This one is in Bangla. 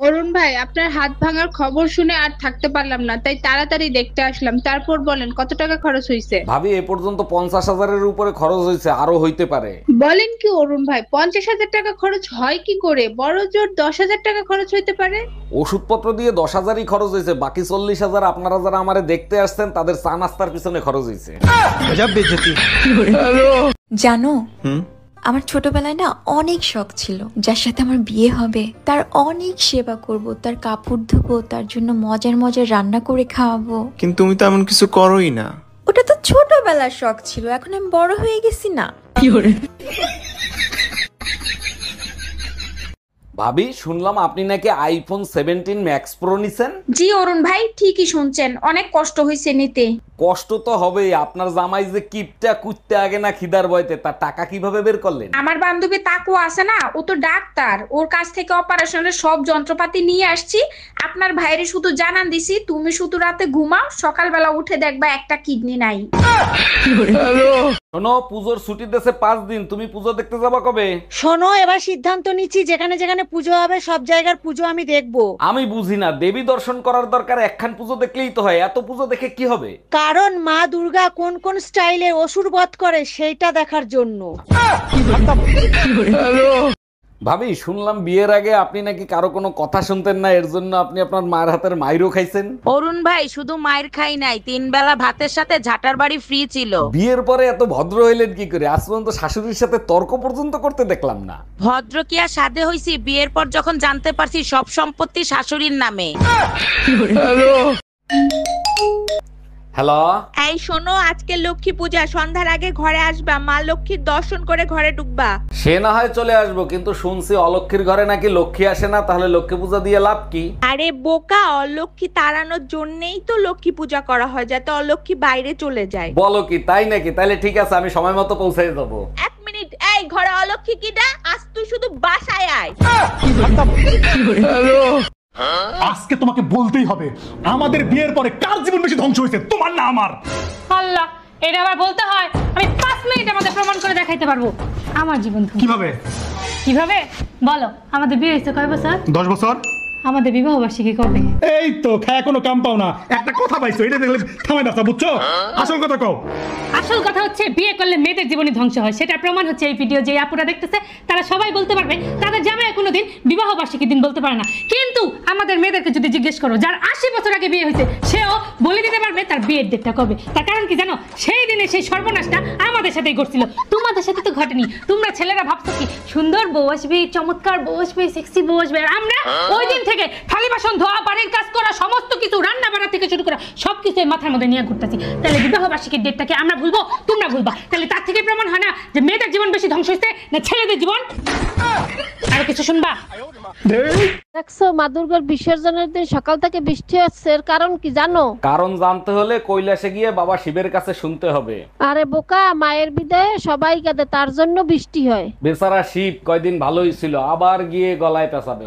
অরুণ ভাই, আপনার হাত ভাঙার খবর শুনে আর থাকতে পারলাম না, তাই তাড়াতাড়ি দেখতে আসলাম। তারপর বলেন কত টাকা খরচ হয়েছে। ভাবি, এ পর্যন্ত 50,000-এর উপরে খরচ হয়েছে, আরো হইতে পারে। বলেন কি অরুণ ভাই, 50,000 টাকা খরচ হয় কি করে? বড় জোর 10,000 টাকা খরচ হইতে পারে। ওষুধপত্র দিয়ে 10,000-ই খরচ হয়েছে, বাকি 40,000 আপনারা যারা আমারে দেখতে আসছেন তাদের চা নাস্তার পিছনে খরচ হয়েছে। জানো, আমার ছোটবেলায় না অনেক শখ ছিল যার সাথে আমার বিয়ে হবে তার অনেক সেবা করব, তার কাপড় ধোবো, তার জন্য মজার মজার রান্না করে খাওয়াবো। কিন্তু তুমি তো এমন কিছু করোই না। ওটা তো ছোটবেলার শখ ছিল, এখন আমি বড় হয়ে গেছি না। ভাবি, শুনলাম আপনি নাকি আইফোন 17 ম্যাক্স প্রো নিছেন। জি অরুণ ভাই, ঠিকই শুনছেন, অনেক কষ্ট হয়েছে নিতে। কষ্ট তো হবেই, আপনার জামাই যে কিপটা কুত্তে আগে না খিদার বয়তে, তার টাকা কিভাবে বের করলেন? আমার বান্ধবী তাকু আছে না, ও তো ডাক্তার, ওর কাছ থেকে অপারেশনের সব যন্ত্রপাতি নিয়ে আসছি। আপনার ভাইরে শুধু জানান দিছি, তুমি শুধু রাতে ঘুমাও, সকালবেলা উঠে দেখবা একটা কিডনি নাই। শোনো, পুজোর ছুটি দেশে 5 দিন, তুমি পুজো দেখতে যাবা কবে? শোনো, এবার সিদ্ধান্ত নিচ্ছি, যেখানে যেখানে পুজো হবে সব জায়গার পুজো আমি দেখবো। আমি বুঝি না, দেবী দর্শন করার দরকার একখান পুজো দেখলেই তো হয়, এত পুজো দেখে কি হবে? কারণ মা দুর্গা কোন কোন স্টাইলে অসুর বধ করে সেইটা দেখার জন্য। ভাবি, শুনলাম বিয়ের আগে আপনি নাকি কারো কোনো কথা শুনতেন না, এর জন্য আপনি আপনার মায়ের হাতের মাইরও খাইছেন। অরুণ ভাই, শুধু মায়ের খাই নাই, 3 বেলা ভাতের সাথে ঝাটার বাড়ি ফ্রি ছিল। বিয়ের পরে এত ভদ্র হইলেন কি করে? আজ পর্যন্ত শাশুড়ির সাথে তর্ক পর্যন্ত করতে দেখলাম না। ভদ্র কি আর সাধে হইছি, বিয়ের পর যখন জানতে পারছি সব সম্পত্তি শাশুড়ির নামে। হ্যালো, এই শোনো, আজকে লক্ষ্মী পূজা, সন্ধ্যার আগে ঘরে আসবা, মা লক্ষ্মীর দর্শন করে ঘরে ঢুকবা। সে না হয় চলে আসবো, কিন্তু শুনছি অলক্ষীর ঘরে নাকি লক্ষ্মী আসে না, তাহলে লক্ষ্মী পূজা দিয়ে লাভ কি? আরে বোকা, অলক্ষ্মী তাড়ানোর জন্যই তো লক্ষ্মী পূজা করা হয়, যাতে অলক্ষ্মী বাইরে চলে যায়। বলো কি, তাই নাকি? তাহলে ঠিক আছে, আমি সময় মতো পৌঁছে যাবো। 1 মিনিট, এই ঘরে অলক্ষ্মী কিডা? আজ তুই শুধু বাসায় আয়। আজকে তোমাকে বলতেই হবে, আমাদের বিয়ের পরে কার জীবন বেশি ধ্বংস হয়েছে, তোমার না আমার? আল্লাহ, এটা আবার বলতে হয়? আমি 5 মিনিটের মধ্যে প্রমাণ করে দেখাইতে পারবো আমার জীবন। কিভাবে? কিভাবে বলো? আমাদের বিয়ে হয়েছে কয় বছর? 10 বছর। আমাদের বিবাহ বার্ষিকী কবে? এই তো খায় কোনো কাম পাও না, একটা কথা পাইছো, এটা দেখলে থামাই না, বুঝছো? আসল কথা কও। আসল কথা হচ্ছে, বিয়ে করলে মেয়েদের জীবনে ধ্বংস হয়, সেটা প্রমাণ হচ্ছে এই ভিডিও। যে আপুরা দেখতেছে তারা সবাই বলতে পারবে তাদের জামাই কোনোদিন বিবাহ বার্ষিকীর দিন বলতে পারে না, কিন্তু আমাদের মেয়েদেরকে যদি জিজ্ঞেস করো, যার 80 বছর আগে বিয়ে হয়েছে, সেও বলে দিতে পারবে তার বিয়ের ডেটটা কবে। তার কারণ কি জানো? সেই দিনে সেই সর্বনাশটা আমাদের সাথেই ঘটছিল, তোমাদের সাথে তো ঘটেনি। তোমরা ছেলেরা ভাবছো কি সুন্দর বউ আসবে, চমৎকার বউ আসবে, সেক্সি বউ আসবে, আর আমরা ওই দিন থেকে থালি বাসন ধোয়া, বাড়ির কাজ করা, সমস্ত কিছু, রান্না বাড়া থেকে শুরু করা সবকিছু মাথার মধ্যে নিয়ে ঘুরতেছি। তাহলে বিবাহ বার্ষিকীর ডেটটাকে আমরা ভুলবো, তোমরা ভুলবা? তাহলে তার থেকে প্রমাণ হয় না যে মেয়েদের জীবন বেশি ধ্বংস হয়েছে না ছেলেদের জীবন? আরো কিছু শুনবা? দেখছো, মা দুর্গার বিসর্জনের দিন সকাল থেকে বৃষ্টি হচ্ছে, এর কারণ কি জানো? কারণ জানতে হলে কৈলাসে গিয়ে বাবা শিবের কাছে শুনতে হবে। আরে বোকা, মায়ের বিদায়ে সবাই কাঁদে, তার জন্য বৃষ্টি হয়। বেচারা শিব কয়দিন ভালোই ছিল, আবার গিয়ে গলায় পেঁচাবে।